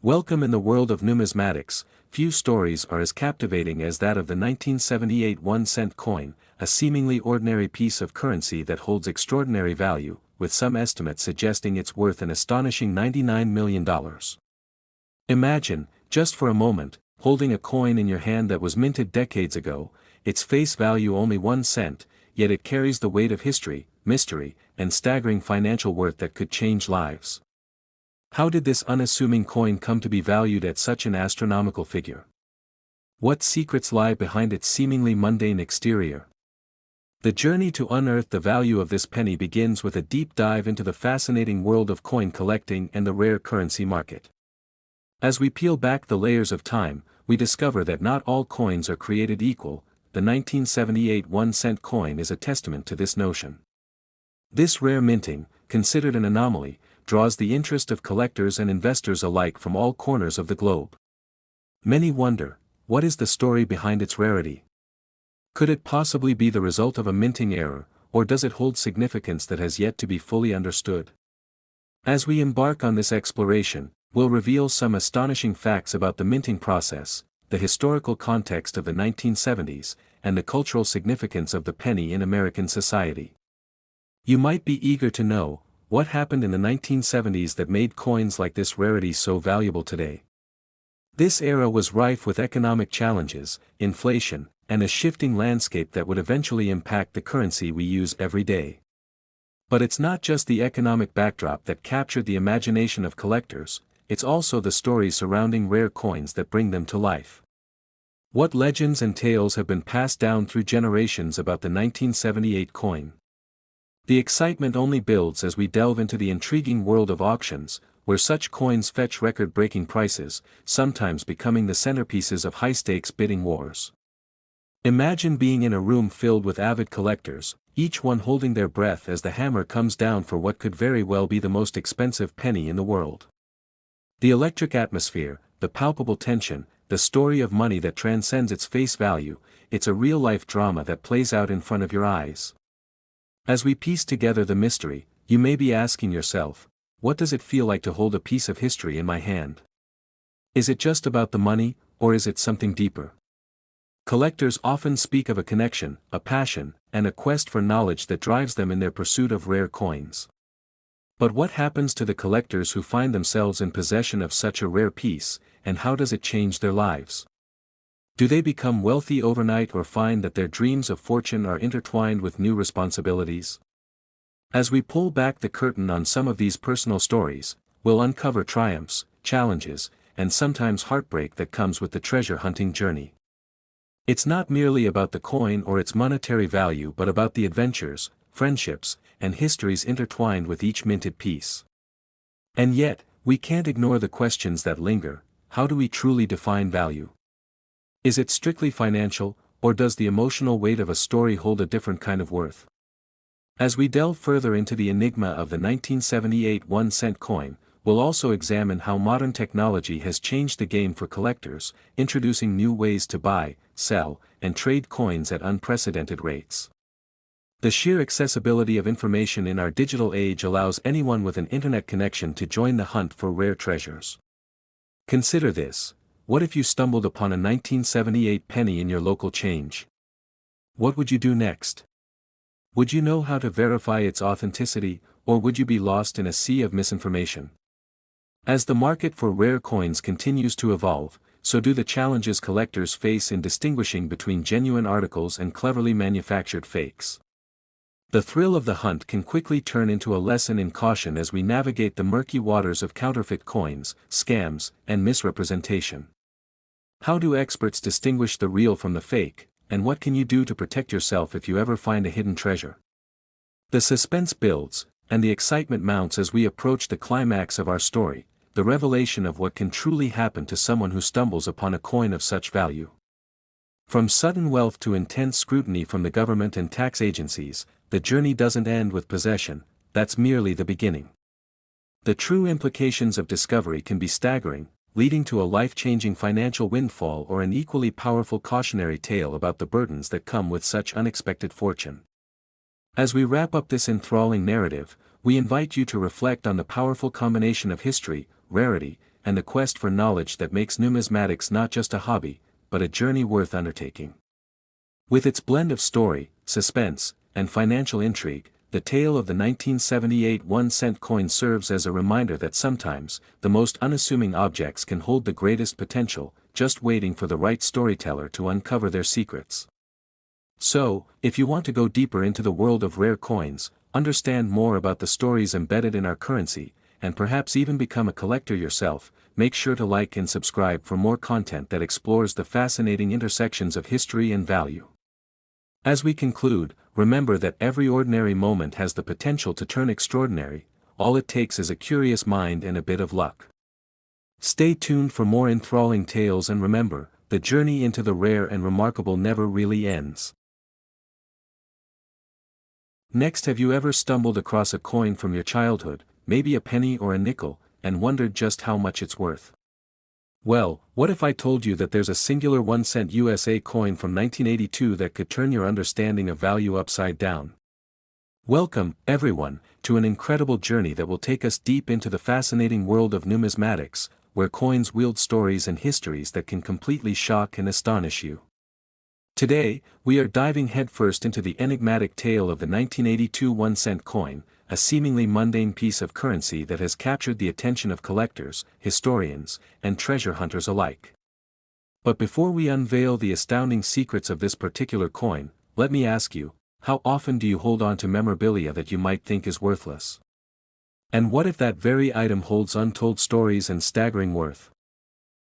Welcome in the world of numismatics. Few stories are as captivating as that of the 1978 1-cent coin, a seemingly ordinary piece of currency that holds extraordinary value, with some estimates suggesting it's worth an astonishing $99 million. Imagine, just for a moment, holding a coin in your hand that was minted decades ago, its face value only 1 cent, yet it carries the weight of history, mystery, and staggering financial worth that could change lives. How did this unassuming coin come to be valued at such an astronomical figure? What secrets lie behind its seemingly mundane exterior? The journey to unearth the value of this penny begins with a deep dive into the fascinating world of coin collecting and the rare currency market. As we peel back the layers of time, we discover that not all coins are created equal. The 1978 1-cent coin is a testament to this notion. This rare minting, considered an anomaly, draws the interest of collectors and investors alike from all corners of the globe. Many wonder, what is the story behind its rarity? Could it possibly be the result of a minting error, or does it hold significance that has yet to be fully understood? As we embark on this exploration, we'll reveal some astonishing facts about the minting process, the historical context of the 1970s, and the cultural significance of the penny in American society. You might be eager to know, what happened in the 1970s that made coins like this rarity so valuable today? This era was rife with economic challenges, inflation, and a shifting landscape that would eventually impact the currency we use every day. But it's not just the economic backdrop that captured the imagination of collectors, it's also the stories surrounding rare coins that bring them to life. What legends and tales have been passed down through generations about the 1978 coin? The excitement only builds as we delve into the intriguing world of auctions, where such coins fetch record-breaking prices, sometimes becoming the centerpieces of high-stakes bidding wars. Imagine being in a room filled with avid collectors, each one holding their breath as the hammer comes down for what could very well be the most expensive penny in the world. The electric atmosphere, the palpable tension, the story of money that transcends its face value, it's a real-life drama that plays out in front of your eyes. As we piece together the mystery, you may be asking yourself, what does it feel like to hold a piece of history in my hand? Is it just about the money, or is it something deeper? Collectors often speak of a connection, a passion, and a quest for knowledge that drives them in their pursuit of rare coins. But what happens to the collectors who find themselves in possession of such a rare piece, and how does it change their lives? Do they become wealthy overnight or find that their dreams of fortune are intertwined with new responsibilities? As we pull back the curtain on some of these personal stories, we'll uncover triumphs, challenges, and sometimes heartbreak that comes with the treasure hunting journey. It's not merely about the coin or its monetary value but about the adventures, friendships, and histories intertwined with each minted piece. And yet, we can't ignore the questions that linger. How do we truly define value? Is it strictly financial, or does the emotional weight of a story hold a different kind of worth? As we delve further into the enigma of the 1978 1-cent coin, we'll also examine how modern technology has changed the game for collectors, introducing new ways to buy, sell, and trade coins at unprecedented rates. The sheer accessibility of information in our digital age allows anyone with an internet connection to join the hunt for rare treasures. Consider this. What if you stumbled upon a 1978 penny in your local change? What would you do next? Would you know how to verify its authenticity, or would you be lost in a sea of misinformation? As the market for rare coins continues to evolve, so do the challenges collectors face in distinguishing between genuine articles and cleverly manufactured fakes. The thrill of the hunt can quickly turn into a lesson in caution as we navigate the murky waters of counterfeit coins, scams, and misrepresentation. How do experts distinguish the real from the fake, and what can you do to protect yourself if you ever find a hidden treasure? The suspense builds, and the excitement mounts as we approach the climax of our story, the revelation of what can truly happen to someone who stumbles upon a coin of such value. From sudden wealth to intense scrutiny from the government and tax agencies, the journey doesn't end with possession, that's merely the beginning. The true implications of discovery can be staggering, leading to a life-changing financial windfall or an equally powerful cautionary tale about the burdens that come with such unexpected fortune. As we wrap up this enthralling narrative, we invite you to reflect on the powerful combination of history, rarity, and the quest for knowledge that makes numismatics not just a hobby, but a journey worth undertaking. With its blend of story, suspense, and financial intrigue, the tale of the 1978 1-cent coin serves as a reminder that sometimes, the most unassuming objects can hold the greatest potential, just waiting for the right storyteller to uncover their secrets. So, if you want to go deeper into the world of rare coins, understand more about the stories embedded in our currency, and perhaps even become a collector yourself, make sure to like and subscribe for more content that explores the fascinating intersections of history and value. As we conclude, remember that every ordinary moment has the potential to turn extraordinary, all it takes is a curious mind and a bit of luck. Stay tuned for more enthralling tales, and remember, the journey into the rare and remarkable never really ends. Next, have you ever stumbled across a coin from your childhood, maybe a penny or a nickel, and wondered just how much it's worth? Well, what if I told you that there's a singular 1-cent USA coin from 1982 that could turn your understanding of value upside down? Welcome, everyone, to an incredible journey that will take us deep into the fascinating world of numismatics, where coins wield stories and histories that can completely shock and astonish you. Today, we are diving headfirst into the enigmatic tale of the 1982 1-cent coin, a seemingly mundane piece of currency that has captured the attention of collectors, historians, and treasure hunters alike. But before we unveil the astounding secrets of this particular coin, let me ask you, how often do you hold on to memorabilia that you might think is worthless? And what if that very item holds untold stories and staggering worth?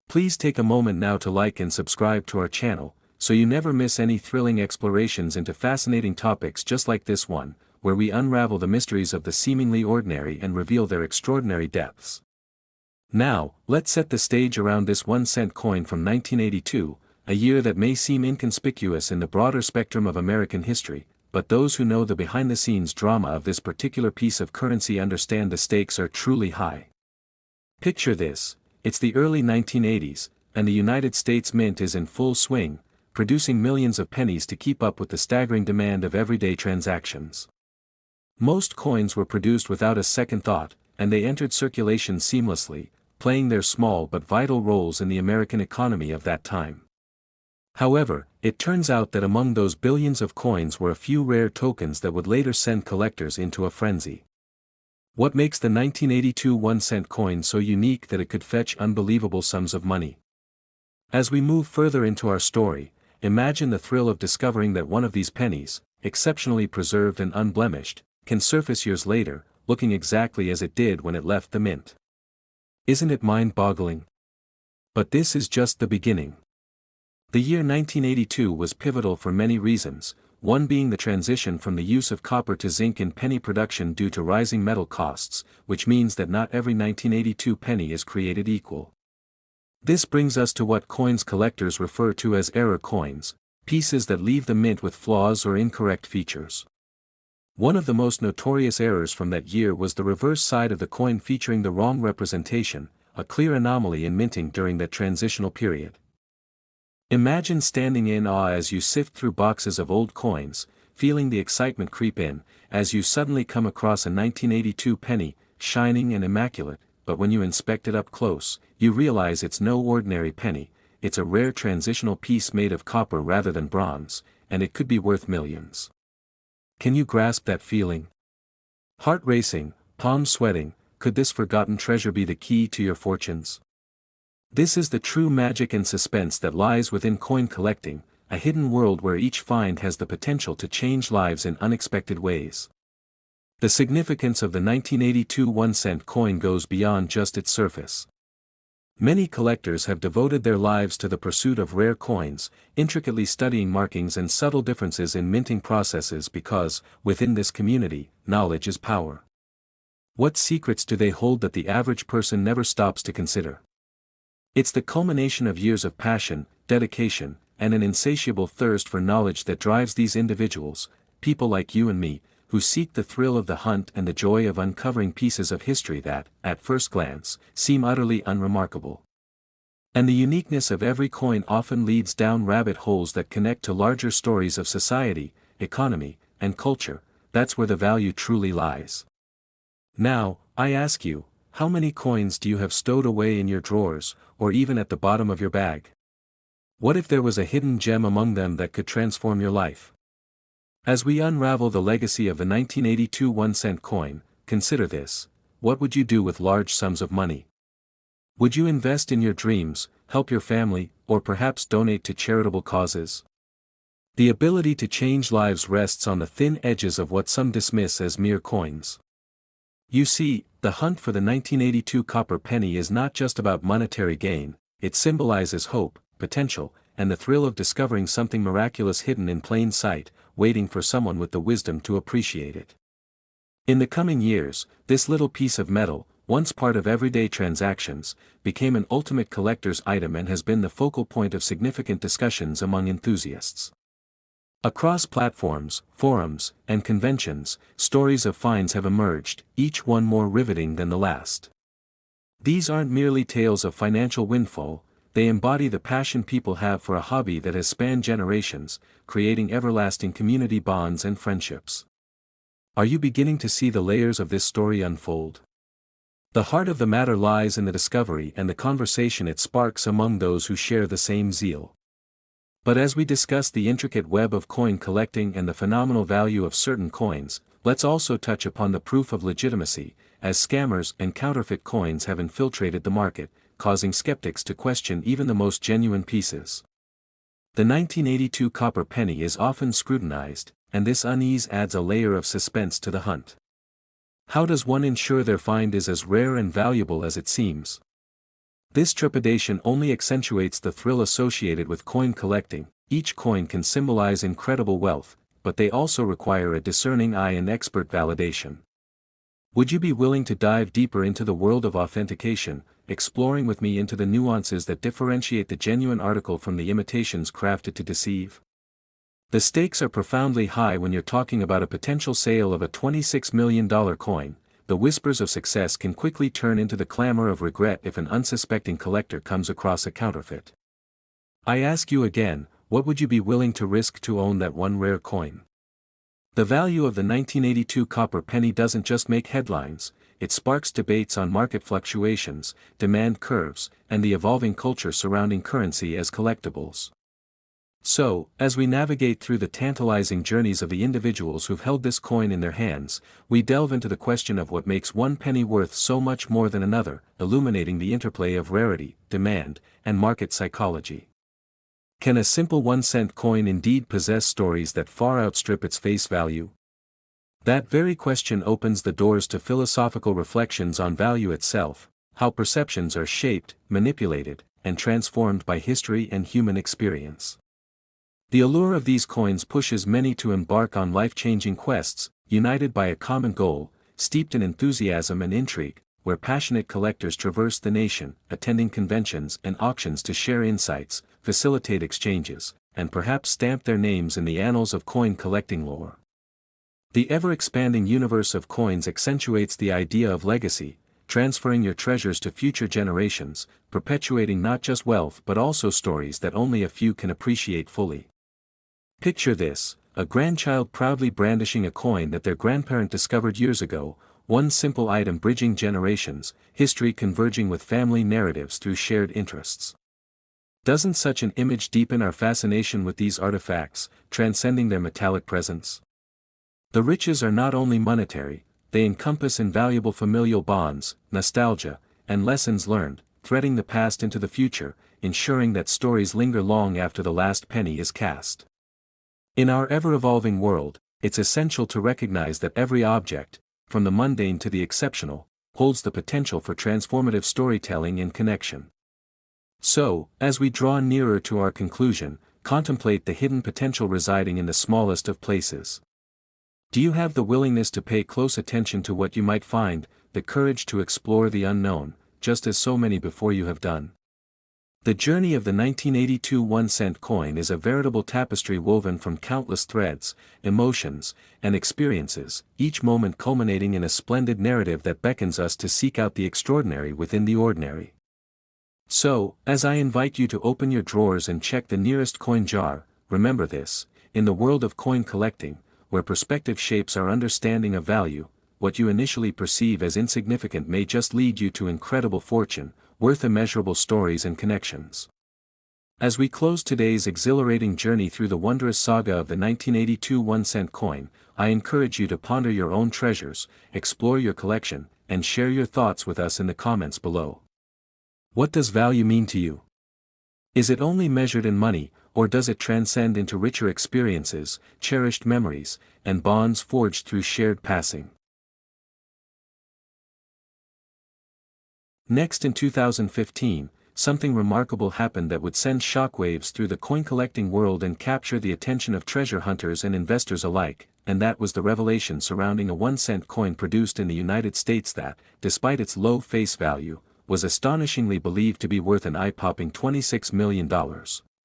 Please take a moment now to like and subscribe to our channel, so you never miss any thrilling explorations into fascinating topics just like this one, where we unravel the mysteries of the seemingly ordinary and reveal their extraordinary depths. Now, let's set the stage around this 1-cent coin from 1982, a year that may seem inconspicuous in the broader spectrum of American history, but those who know the behind-the-scenes drama of this particular piece of currency understand the stakes are truly high. Picture this: it's the early 1980s, and the United States Mint is in full swing, producing millions of pennies to keep up with the staggering demand of everyday transactions. Most coins were produced without a second thought, and they entered circulation seamlessly, playing their small but vital roles in the American economy of that time. However, it turns out that among those billions of coins were a few rare tokens that would later send collectors into a frenzy. What makes the 1982 1-cent coin so unique that it could fetch unbelievable sums of money? As we move further into our story, imagine the thrill of discovering that one of these pennies, exceptionally preserved and unblemished, can surface years later, looking exactly as it did when it left the mint. Isn't it mind-boggling? But this is just the beginning. The year 1982 was pivotal for many reasons, one being the transition from the use of copper to zinc in penny production due to rising metal costs, which means that not every 1982 penny is created equal. This brings us to what coins collectors refer to as error coins, pieces that leave the mint with flaws or incorrect features. One of the most notorious errors from that year was the reverse side of the coin featuring the wrong representation, a clear anomaly in minting during that transitional period. Imagine standing in awe as you sift through boxes of old coins, feeling the excitement creep in, as you suddenly come across a 1982 penny, shining and immaculate, but when you inspect it up close, you realize it's no ordinary penny, it's a rare transitional piece made of copper rather than bronze, and it could be worth millions. Can you grasp that feeling? Heart racing, palms sweating, could this forgotten treasure be the key to your fortunes? This is the true magic and suspense that lies within coin collecting, a hidden world where each find has the potential to change lives in unexpected ways. The significance of the 1982 1-cent coin goes beyond just its surface. Many collectors have devoted their lives to the pursuit of rare coins, intricately studying markings and subtle differences in minting processes because, within this community, knowledge is power. What secrets do they hold that the average person never stops to consider? It's the culmination of years of passion, dedication, and an insatiable thirst for knowledge that drives these individuals, people like you and me, who seek the thrill of the hunt and the joy of uncovering pieces of history that, at first glance, seem utterly unremarkable. And the uniqueness of every coin often leads down rabbit holes that connect to larger stories of society, economy, and culture. That's where the value truly lies. Now, I ask you, how many coins do you have stowed away in your drawers, or even at the bottom of your bag? What if there was a hidden gem among them that could transform your life? As we unravel the legacy of the 1982 1-cent coin, consider this: what would you do with large sums of money? Would you invest in your dreams, help your family, or perhaps donate to charitable causes? The ability to change lives rests on the thin edges of what some dismiss as mere coins. You see, the hunt for the 1982 copper penny is not just about monetary gain, it symbolizes hope, potential, and the thrill of discovering something miraculous hidden in plain sight, waiting for someone with the wisdom to appreciate it. In the coming years, this little piece of metal, once part of everyday transactions, became an ultimate collector's item and has been the focal point of significant discussions among enthusiasts. Across platforms, forums, and conventions, stories of finds have emerged, each one more riveting than the last. These aren't merely tales of financial windfall, they embody the passion people have for a hobby that has spanned generations, creating everlasting community bonds and friendships. Are you beginning to see the layers of this story unfold? The heart of the matter lies in the discovery and the conversation it sparks among those who share the same zeal. But as we discuss the intricate web of coin collecting and the phenomenal value of certain coins, let's also touch upon the proof of legitimacy, as scammers and counterfeit coins have infiltrated the market, causing skeptics to question even the most genuine pieces. The 1982 copper penny is often scrutinized, and this unease adds a layer of suspense to the hunt. How does one ensure their find is as rare and valuable as it seems? This trepidation only accentuates the thrill associated with coin collecting. Each coin can symbolize incredible wealth, but they also require a discerning eye and expert validation. Would you be willing to dive deeper into the world of authentication, exploring with me into the nuances that differentiate the genuine article from the imitations crafted to deceive? The stakes are profoundly high when you're talking about a potential sale of a $26 million coin. The whispers of success can quickly turn into the clamor of regret if an unsuspecting collector comes across a counterfeit. I ask you again, what would you be willing to risk to own that one rare coin? The value of the 1982 copper penny doesn't just make headlines, it sparks debates on market fluctuations, demand curves, and the evolving culture surrounding currency as collectibles. So, as we navigate through the tantalizing journeys of the individuals who've held this coin in their hands, we delve into the question of what makes one penny worth so much more than another, illuminating the interplay of rarity, demand, and market psychology. Can a simple 1-cent coin indeed possess stories that far outstrip its face value? That very question opens the doors to philosophical reflections on value itself, how perceptions are shaped, manipulated, and transformed by history and human experience. The allure of these coins pushes many to embark on life-changing quests, united by a common goal, steeped in enthusiasm and intrigue, where passionate collectors traverse the nation, attending conventions and auctions to share insights, facilitate exchanges, and perhaps stamp their names in the annals of coin collecting lore. The ever-expanding universe of coins accentuates the idea of legacy, transferring your treasures to future generations, perpetuating not just wealth but also stories that only a few can appreciate fully. Picture this: a grandchild proudly brandishing a coin that their grandparent discovered years ago, one simple item bridging generations, history converging with family narratives through shared interests. Doesn't such an image deepen our fascination with these artifacts, transcending their metallic presence? The riches are not only monetary, they encompass invaluable familial bonds, nostalgia, and lessons learned, threading the past into the future, ensuring that stories linger long after the last penny is cast. In our ever-evolving world, it's essential to recognize that every object, from the mundane to the exceptional, holds the potential for transformative storytelling and connection. So, as we draw nearer to our conclusion, contemplate the hidden potential residing in the smallest of places. Do you have the willingness to pay close attention to what you might find, the courage to explore the unknown, just as so many before you have done? The journey of the 1982 1-cent coin is a veritable tapestry woven from countless threads, emotions, and experiences, each moment culminating in a splendid narrative that beckons us to seek out the extraordinary within the ordinary. So, as I invite you to open your drawers and check the nearest coin jar, remember this: in the world of coin collecting, where perspective shapes our understanding of value, what you initially perceive as insignificant may just lead you to incredible fortune, worth immeasurable stories and connections. As we close today's exhilarating journey through the wondrous saga of the 1982 1-cent coin, I encourage you to ponder your own treasures, explore your collection, and share your thoughts with us in the comments below. What does value mean to you? Is it only measured in money, or does it transcend into richer experiences, cherished memories, and bonds forged through shared passing? Next, in 2015, something remarkable happened that would send shockwaves through the coin-collecting world and capture the attention of treasure hunters and investors alike, and that was the revelation surrounding a 1-cent coin produced in the United States that, despite its low face value, was astonishingly believed to be worth an eye-popping $26 million.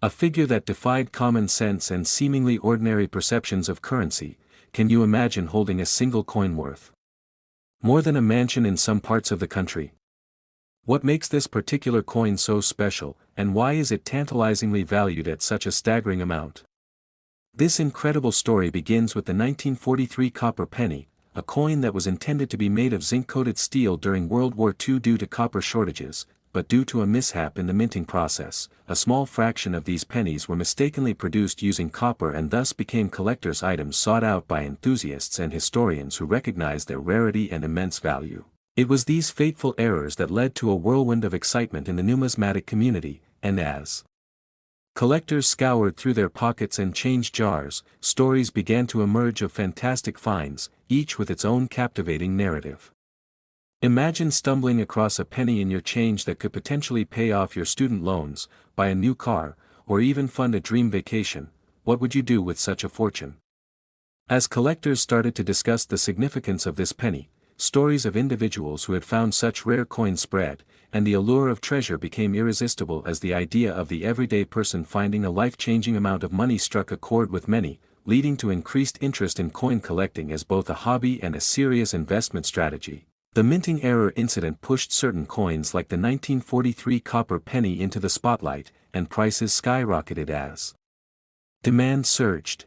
A figure that defied common sense and seemingly ordinary perceptions of currency. Can you imagine holding a single coin worth more than a mansion in some parts of the country? What makes this particular coin so special, and why is it tantalizingly valued at such a staggering amount? This incredible story begins with the 1943 copper penny, a coin that was intended to be made of zinc-coated steel during World War II due to copper shortages, but due to a mishap in the minting process, a small fraction of these pennies were mistakenly produced using copper and thus became collector's items sought out by enthusiasts and historians who recognized their rarity and immense value. It was these fateful errors that led to a whirlwind of excitement in the numismatic community, and as collectors scoured through their pockets and change jars, stories began to emerge of fantastic finds, each with its own captivating narrative. Imagine stumbling across a penny in your change that could potentially pay off your student loans, buy a new car, or even fund a dream vacation. What would you do with such a fortune? As collectors started to discuss the significance of this penny, stories of individuals who had found such rare coins spread, and the allure of treasure became irresistible as the idea of the everyday person finding a life-changing amount of money struck a chord with many, leading to increased interest in coin collecting as both a hobby and a serious investment strategy. The minting error incident pushed certain coins like the 1943 copper penny into the spotlight, and prices skyrocketed as demand surged.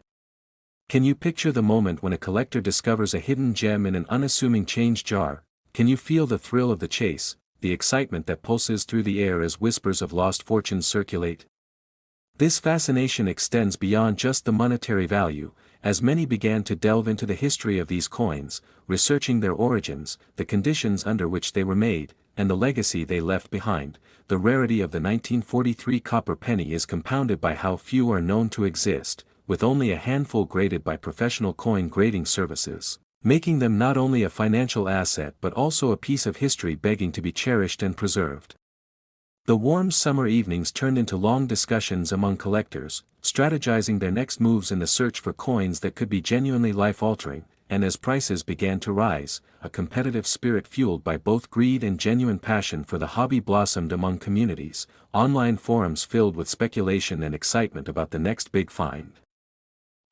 Can you picture the moment when a collector discovers a hidden gem in an unassuming change jar? Can you feel the thrill of the chase, the excitement that pulses through the air as whispers of lost fortunes circulate? This fascination extends beyond just the monetary value, as many began to delve into the history of these coins, researching their origins, the conditions under which they were made, and the legacy they left behind. The rarity of the 1943 copper penny is compounded by how few are known to exist, with only a handful graded by professional coin grading services, making them not only a financial asset but also a piece of history begging to be cherished and preserved. The warm summer evenings turned into long discussions among collectors, strategizing their next moves in the search for coins that could be genuinely life-altering, and as prices began to rise, a competitive spirit fueled by both greed and genuine passion for the hobby blossomed among communities, online forums filled with speculation and excitement about the next big find.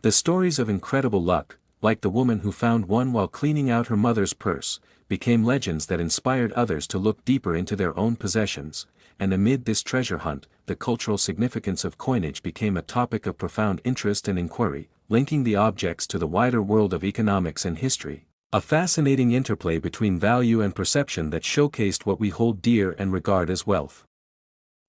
The stories of incredible luck, like the woman who found one while cleaning out her mother's purse, became legends that inspired others to look deeper into their own possessions, and amid this treasure hunt, the cultural significance of coinage became a topic of profound interest and inquiry, linking the objects to the wider world of economics and history, a fascinating interplay between value and perception that showcased what we hold dear and regard as wealth.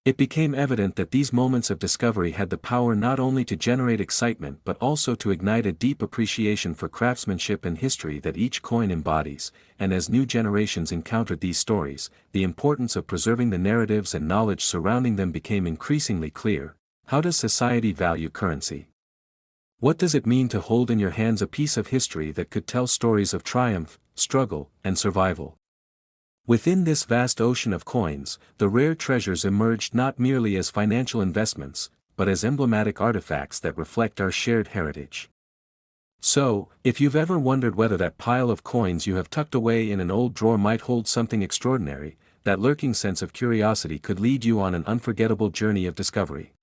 It became evident that these moments of discovery had the power not only to generate excitement but also to ignite a deep appreciation for craftsmanship and history that each coin embodies, and as new generations encountered these stories, the importance of preserving the narratives and knowledge surrounding them became increasingly clear. How does society value currency? What does it mean to hold in your hands a piece of history that could tell stories of triumph, struggle, and survival? Within this vast ocean of coins, the rare treasures emerged not merely as financial investments, but as emblematic artifacts that reflect our shared heritage. So, if you've ever wondered whether that pile of coins you have tucked away in an old drawer might hold something extraordinary, that lurking sense of curiosity could lead you on an unforgettable journey of discovery.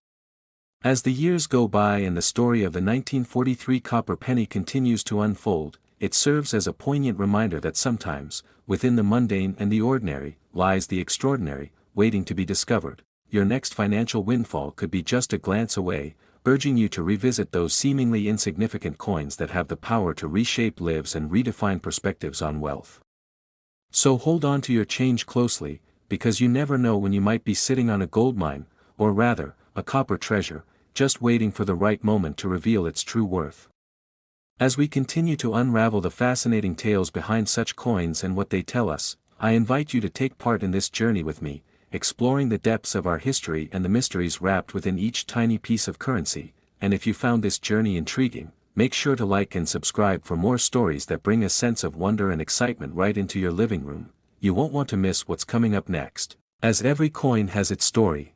As the years go by and the story of the 1943 copper penny continues to unfold, it serves as a poignant reminder that sometimes, within the mundane and the ordinary, lies the extraordinary, waiting to be discovered. Your next financial windfall could be just a glance away, urging you to revisit those seemingly insignificant coins that have the power to reshape lives and redefine perspectives on wealth. So hold on to your change closely, because you never know when you might be sitting on a gold mine, or rather, a copper treasure, just waiting for the right moment to reveal its true worth. As we continue to unravel the fascinating tales behind such coins and what they tell us, I invite you to take part in this journey with me, exploring the depths of our history and the mysteries wrapped within each tiny piece of currency. And if you found this journey intriguing, make sure to like and subscribe for more stories that bring a sense of wonder and excitement right into your living room. You won't want to miss what's coming up next. As every coin has its story,